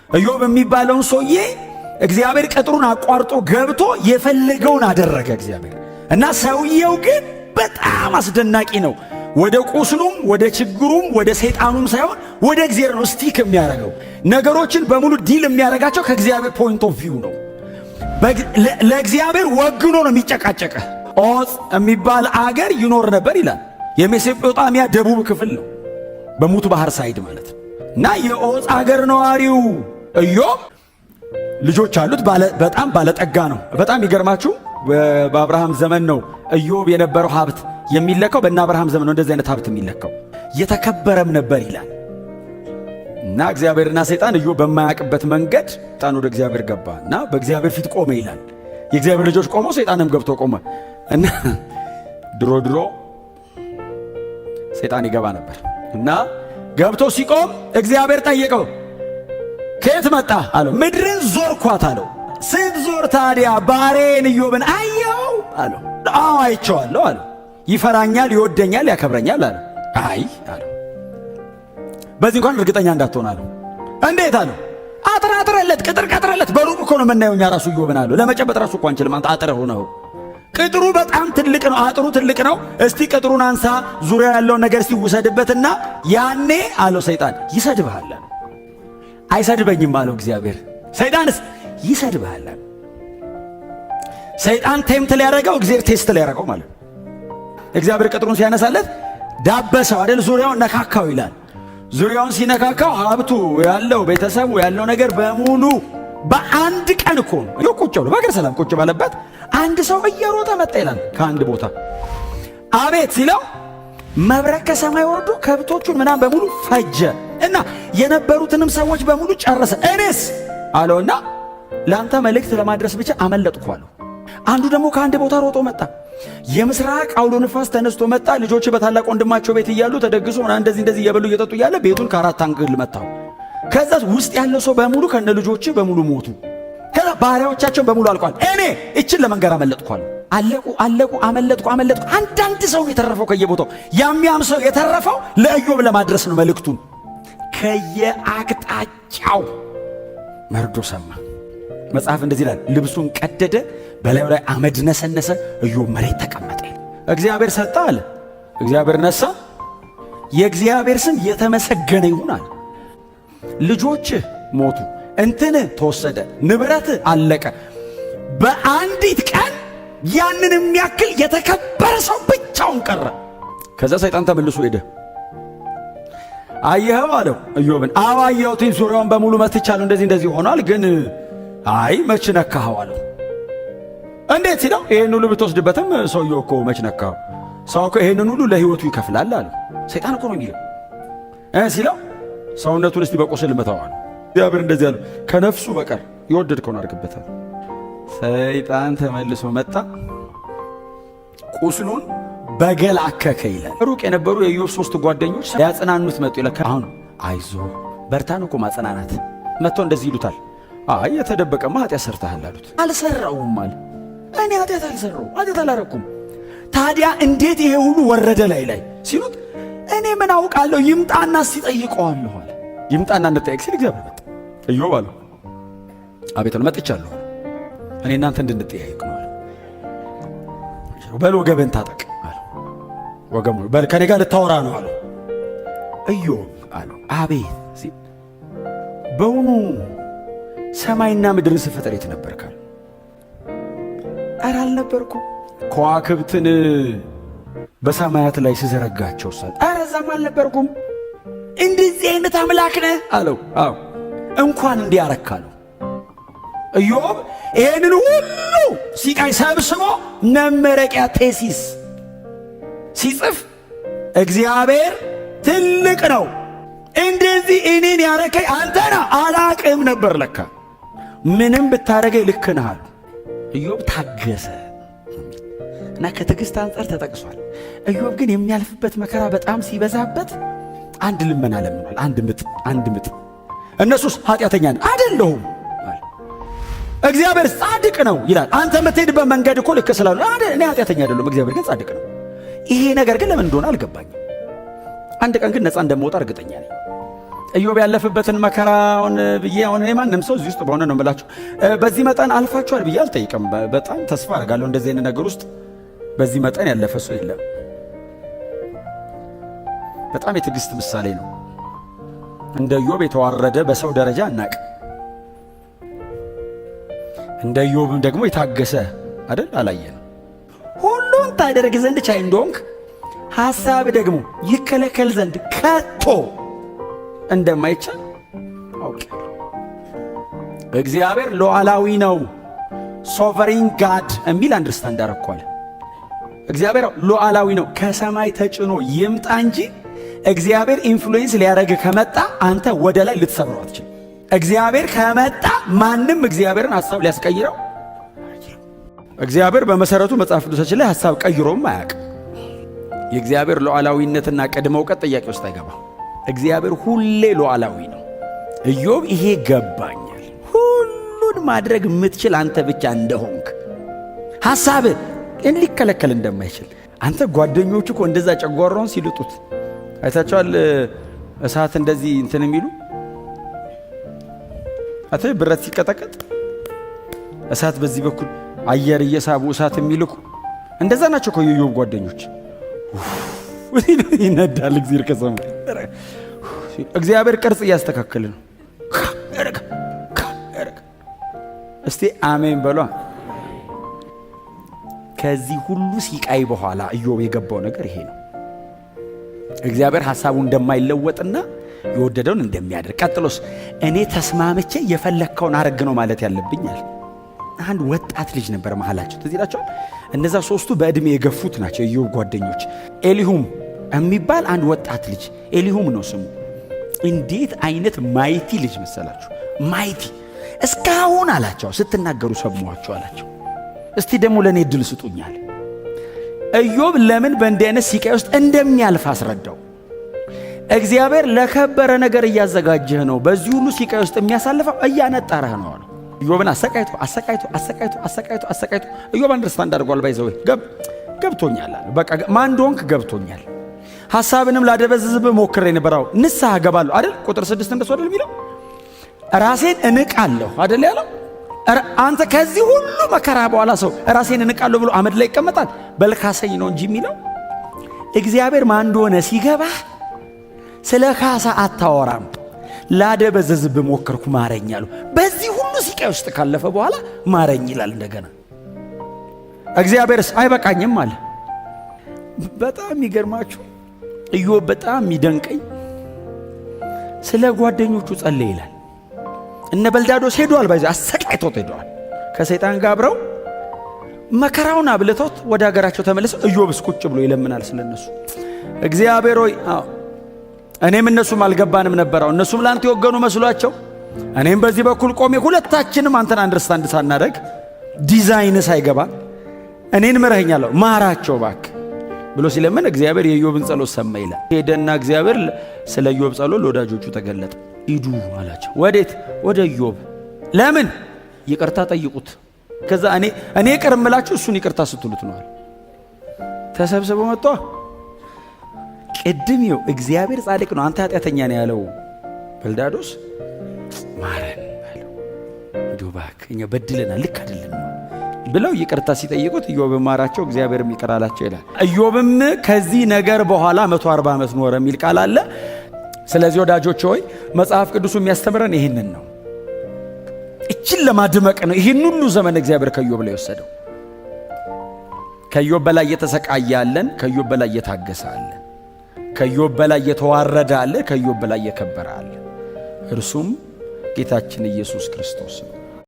ኢዮብ የሚባለውን ሰውዬ እግዚአብሔር ቅጥሩን አቋርጦ ገብቶ የፈለገውን አደረገ እግዚአብሔር። እና ሰውየው ግን በጣም አስደናቂ ነው። ወደ ቁስሉም ወደ ችግሩም ወደ ሰይጣኑም ሳይሆን ወደ እግዚአብሔር ነው ስቲክ የሚያደርገው። ነገሮችን በሙሉ ዲል የሚያደርጋቸው ከእግዚአብሔር ፖይንት ኦፍ ቪው ነው። ለእግዚአብሔር ወግኖ ነው የሚጨቃጨቀ። ዖፅ የሚባል አገር ይኖር ነበር ይላል። የሜሶጶጣሚያ ደቡብ ክፍል ነው፣ በሙት ባህር ሳይድ ማለት ነው። እና የዖፅ አገር ነዋሪው ኢዮብ ልጆች አሉት። በጣም ባለጠጋ ነው። በጣም ይገርማችሁ፣ በአብርሃም ዘመን ነው ኢዮብ የነበረው ሀብት የሚለካው። በእነ አብርሃም ዘመን ነው እንደዚህ አይነት ሀብት የሚለካው። የተከበረም ነበር ይላል። እና እግዚአብሔርና ሰይጣን ኢዮብ በማያውቅበት መንገድ ሰይጣን ወደ እግዚአብሔር ገባ እና በእግዚአብሔር ፊት ቆመ ይላል። የእግዚአብሔር ልጆች ቆመው ሰይጣንም ገብቶ ቆመ። እና ድሮ ሰይጣን ይገባ ነበር እና ገብቶ ሲቆም እግዚአብሔር ጠየቀው፣ ከየት መጣ አለው። ምድርን ዞርኳት አለው። ስትዞር ታዲያ ባሪያዬን ኢዮብን አየው አለው። አዎ አይቼዋለሁ አለው። ይፈራኛል፣ ይወደኛል፣ ያከብረኛል አለው። አይ አለው። በዚህ እንኳን እርግጠኛ እንዳትሆን አለው። እንዴት አለው። አጥራጥረለት፣ ቅጥር ቀጥረለት። በሩቅ እኮ ነው የምናየው እኛ ራሱ ኢዮብን አለው። ለመጨበጥ ራሱ እኮ አንችልም። አንተ አጥረው ነው። ቅጥሩ በጣም ትልቅ ነው። አጥሩ ትልቅ ነው። እስቲ ቅጥሩን አንሳ፣ ዙሪያ ያለውን ነገር እስቲ ውሰድበትና ያኔ አለው ሰይጣን ይሰድብሃል። አይሰድበኝም አለው እግዚአብሔር። ሰይጣንስ ይሰድብሃል። ሰይጣን ቴምት ሊያደርገው እግዚአብሔር ቴስት ሊያደርገው ማለት ነው። እግዚአብሔር ቅጥሩን ሲያነሳለት ዳበሰው አይደል? ዙሪያውን ነካካው ይላል። ዙሪያውን ሲነካካው ሀብቱ ያለው ቤተሰቡ ያለው ነገር በሙሉ በአንድ ቀን እኮ ነው ቁጭ ብሎ በእግር ሰላም ቁጭ ባለበት አንድ ሰው እየሮጠ መጣ ይላል ከአንድ ቦታ። አቤት ሲለው መብረቅ ከሰማይ ወርዶ ከብቶቹን ምናምን በሙሉ ፈጀ እና የነበሩትንም ሰዎች በሙሉ ጨረሰ። እኔስ አለውና ለአንተ መልእክት ለማድረስ ብቻ አመለጥኩ አለው። አንዱ ደግሞ ከአንድ ቦታ ሮጦ መጣ። የምስራቅ አውሎ ንፋስ ተነስቶ መጣ። ልጆች በታላቅ ወንድማቸው ቤት እያሉ ተደግሶ እንደዚህ እየበሉ እየጠጡ እያለ ቤቱን ከአራት አንግል መታው። ከዛ ውስጥ ያለው ሰው በሙሉ ከነ ልጆች በሙሉ ሞቱ። ከዛ ባሪያዎቻቸውን በሙሉ አልቋል። እኔ እችን ለመንገር አመለጥኳል። አለቁ፣ አመለጥኩ። አንዳንድ ሰው የተረፈው ከየቦታው ያም ሰው የተረፈው ለኢዮብ ለማድረስ ነው መልእክቱን። ከየአቅጣጫው መርዶ ሰማ። መጽሐፍ እንደዚህ ይላል፣ ልብሱን ቀደደ፣ በላዩ ላይ አመድ ነሰነሰ፣ ኢዮብ መሬት ተቀመጠ። እግዚአብሔር ሰጠ አለ፣ እግዚአብሔር ነሳ። የእግዚአብሔር ስም የተመሰገነ ይሁን አለ። ልጆችህ ሞቱ፣ እንትን ተወሰደ፣ ንብረት አለቀ። በአንዲት ቀን ያንን የሚያክል የተከበረ ሰው ብቻውን ቀረ። ከዛ ሰይጣን ተመልሶ ሄደ። አየኸው አለው ኢዮብን። አዎ አየሁትኝ፣ ዙሪያውን በሙሉ መትቻለሁ፣ እንደዚህ ሆኗል። ግን አይ መች ነካኸው አለው። እንዴት ሲለው ይህን ሁሉ ብትወስድበትም ሰውየው እኮ መች ነካኸው? ሰው እኮ ይህንን ሁሉ ለሕይወቱ ይከፍላል አለ። ሰይጣን እኮ ነው የሚለው ሲለው ሰውነቱን እስቲ በቁስል መታዋል። እግዚአብሔር እንደዚህ ያለው ከነፍሱ በቀር የወደድከውን አድርግበታል። ሰይጣን ተመልሶ መጣ፣ ቁስሉን በገል አከከ ይላል። ሩቅ የነበሩ የኢዮብ 3 ጓደኞች ያጽናኑት መጡ ይላል። አሁን አይዞ በርታን እኮ ማጽናናት መጥቶ እንደዚህ ይሉታል። አይ የተደበቀማ ኃጢአት ሰርተሃል አሉት። አልሰራውም አለ። እኔ ኃጢአት አልሰራውም፣ ኃጢአት አላረኩም። ታዲያ እንዴት ይሄ ሁሉ ወረደ ላይ ሲሉት እኔ ምን አውቃለሁ፣ ይምጣና ሲጠይቀዋለሁ አለ። ይምጣና እንጠይቅ ሲል እግዚአብሔር መጣ። ኢዮብ አለው አቤት ነው መጥቻለሁ፣ እኔ እናንተ እንድንጠያየቅ ነው አለ። በል ወገብን ታጠቅ አለ። ወገሙ በል ከኔ ጋር ልታወራ ነው አለ። ኢዮብ አለው አቤት ሲል በውኑ ሰማይና ምድርን ስፈጥር የት ነበርካል? ኧረ አልነበርኩም። ከዋክብትን በሰማያት ላይ ስዘረጋቸው ሳል ኧረ እዛም አልነበርኩም። እንደዚህ አይነት አምላክ ነህ አለው። አዎ እንኳን እንዲህ አረካለሁ። ኢዮብ ይህንን ሁሉ ሲቃይ ሰብስቦ መመረቂያ ቴሲስ ሲጽፍ እግዚአብሔር ትልቅ ነው፣ እንደዚህ እኔን ያረከኝ አንተና አላቅም ነበር ለካ ምንም ብታረገኝ ልክ ነህ አሉ። ኢዮብ ታገሰ እና ከትዕግሥት አንጻር ተጠቅሷል። ኢዮብ ግን የሚያልፍበት መከራ በጣም ሲበዛበት አንድ ልመና ለምኗል። አንድ ምጥ እነሱስ ኃጢአተኛ አይደለሁም፣ እግዚአብሔር ጻድቅ ነው ይላል። አንተ የምትሄድበት መንገድ እኮ ልክ ስላሉ እኔ ኃጢአተኛ አይደለሁም፣ እግዚአብሔር ግን ጻድቅ ነው። ይሄ ነገር ግን ለምን እንደሆነ አልገባኝም። አንድ ቀን ግን ነፃ እንደምወጣ እርግጠኛ ነኝ። ኢዮብ ያለፈበትን መከራውን ብዬ አሁን ማንም ሰው እዚህ ውስጥ በሆነ ነው የምላችሁ በዚህ መጠን አልፋችኋል ብዬ አልጠይቅም። በጣም ተስፋ አደርጋለሁ እንደዚህ አይነት ነገር ውስጥ በዚህ መጠን ያለፈ ሰው የለም። በጣም የትዕግስት ምሳሌ ነው። እንደ ኢዮብ የተዋረደ በሰው ደረጃ አናቅ። እንደ ኢዮብም ደግሞ የታገሰ አይደል አላየንም። ሁሉን ታደርግ ዘንድ ቻይ እንደሆንክ ሐሳብ ደግሞ ይከለከል ዘንድ ከቶ እንደማይቻል አውቃለሁ። እግዚአብሔር ሉዓላዊ ነው። ሶቨሪን ጋድ የሚል አንደርስታንድ አረኳለ። እግዚአብሔር ሉዓላዊ ነው። ከሰማይ ተጭኖ ይምጣ እንጂ እግዚአብሔር ኢንፍሉዌንስ ሊያደርግ ከመጣ አንተ ወደ ላይ ልትሰብረው አትችልም። እግዚአብሔር ከመጣ ማንም እግዚአብሔርን ሐሳብ ሊያስቀይረው። እግዚአብሔር በመሰረቱ መጽሐፍ ቅዱሳችን ላይ ሐሳብ ቀይሮም አያውቅም። የእግዚአብሔር ሉዓላዊነትና ቅድመ እውቀት ጥያቄ ውስጥ አይገባም። እግዚአብሔር ሁሌ ሉዓላዊ ነው። ኢዮብ ይሄ ገባኛል። ሁሉን ማድረግ የምትችል አንተ ብቻ እንደሆንክ ሐሳብ ሊከለከል እንደማይችል አንተ ጓደኞቹ እኮ እንደዛ ጨጓራውን ሲልጡት አይታቸዋል። እሳት እንደዚህ እንትን የሚሉ አተ ብረት ሲቀጠቀጥ እሳት በዚህ በኩል አየር እየሳቡ እሳት የሚልኩ እንደዛ ናቸው እኮ የኢዮብ ጓደኞች። ይነዳል እግዚአብሔር ከሰማይ። እግዚአብሔር ቅርጽ እያስተካከለ ነው። እስቲ አሜን በሏ። ከዚህ ሁሉ ሲቃይ በኋላ ኢዮብ የገባው ነገር ይሄ ነው። እግዚአብሔር ሐሳቡ እንደማይለወጥና የወደደውን እንደሚያደርግ። ቀጥሎስ እኔ ተስማምቼ የፈለግከውን አረግ ነው ማለት ያለብኛል። አንድ ወጣት ልጅ ነበር መሃላቸው። ትዝ ይላችኋል። እነዛ ሶስቱ በእድሜ የገፉት ናቸው ኢዮብ ጓደኞች። ኤሊሁም የሚባል አንድ ወጣት ልጅ፣ ኤሊሁም ነው ስሙ። እንዴት አይነት ማይቲ ልጅ መሰላችሁ! ማይቲ እስካሁን አላቸው ስትናገሩ ሰማኋችሁ አላቸው። እስቲ ደግሞ ለኔ እድል ስጡኛል። ኢዮብ ለምን በእንዲህ አይነት ሲቃይ ውስጥ እንደሚያልፍ አስረዳው። እግዚአብሔር ለከበረ ነገር እያዘጋጀህ ነው። በዚህ ሁሉ ሲቃይ ውስጥ የሚያሳልፈው እያነጠረህ ነው አለው። ኢዮብን አሰቃይቶ ኢዮብ አንደርስታንድ አድርጓል። ባይዘው ገብቶኛል አለ። በቃ ማን እንደሆንክ ገብቶኛል። ሐሳብንም ላደበዝዝብ ሞክሬ ነበራው ንስሐ ገባለሁ አይደል? ቁጥር 6 እንደሱ አይደል የሚለው? ራሴን እንቃለሁ አይደል ያለው? አንተ ከዚህ ሁሉ መከራ በኋላ ሰው ራሴን እንቃለሁ ብሎ አመድ ላይ ይቀመጣል? በልካሰኝ ነው እንጂ የሚለው እግዚአብሔር ማን እንደሆነ ሲገባህ ስለ ካሳ አታወራም። ላደበዝዝብ ሞክርኩ ማረኝ አለው። በዚህ ሁሉ ሲቃይ ውስጥ ካለፈ በኋላ ማረኝ ይላል እንደገና። እግዚአብሔርስ አይበቃኝም አለ። በጣም የሚገርማችሁ ኢዮብ በጣም የሚደንቀኝ ስለ ጓደኞቹ ጸለየ ይላል። እነ በልዳዶስ ሄዷል፣ ባይዘ አሰቃይቶት ሄዷል። ከሰይጣን ጋር አብረው መከራውን አብልቶት ወደ ሀገራቸው ተመለሰው ኢዮብስ ቁጭ ብሎ ይለምናል ስለነሱ። እግዚአብሔር ሆይ እኔም እነሱም አልገባንም ነበረው፣ እነሱም ላንተ የወገኑ መስሏቸው እኔም በዚህ በኩል ቆሜ ሁለታችንም አንተን አንደርስታንድ ሳናደርግ ዲዛይን ሳይገባ እኔን ምረኸኛለሁ ማራቸው እባክህ ብሎ ሲለምን እግዚአብሔር የኢዮብን ጸሎት ሰማ ይላል። ሄደና እግዚአብሔር ስለ ኢዮብ ጸሎት ለወዳጆቹ ተገለጠ። ሂዱ አላቸው። ወዴት? ወደ ኢዮብ። ለምን? ይቅርታ ጠይቁት። ከዛ እኔ ይቅር እምላችሁ እሱን ይቅርታ ስትሉት ነው። ተሰብስበው መጣ። ቅድም ይኸው እግዚአብሔር ጻድቅ ነው አንተ ኃጢአተኛ ነው ያለው በልዳዶስ ማረን አለው። እንዲሁ እባክህ እኛ በድለናል ልክ አይደለም ብለው ይቅርታ ሲጠይቁት ኢዮብ ማራቸው፣ እግዚአብሔርም ይቅር አላቸው ይላል። ኢዮብም ከዚህ ነገር በኋላ 140 ዓመት ኖረ የሚል ቃል አለ። ስለዚህ ወዳጆች ሆይ መጽሐፍ ቅዱሱ የሚያስተምረን ይህንን ነው። እችን ለማድመቅ ነው ይህን ሁሉ ዘመን እግዚአብሔር ከኢዮብ ላይ ወሰደው። ከኢዮብ በላይ እየተሰቃየ አለን፣ ከኢዮብ በላይ እየታገሰ አለን፣ ከኢዮብ በላይ እየተዋረደ አለ፣ ከኢዮብ በላይ እየከበረ አለ። እርሱም ጌታችን ኢየሱስ ክርስቶስ ነው።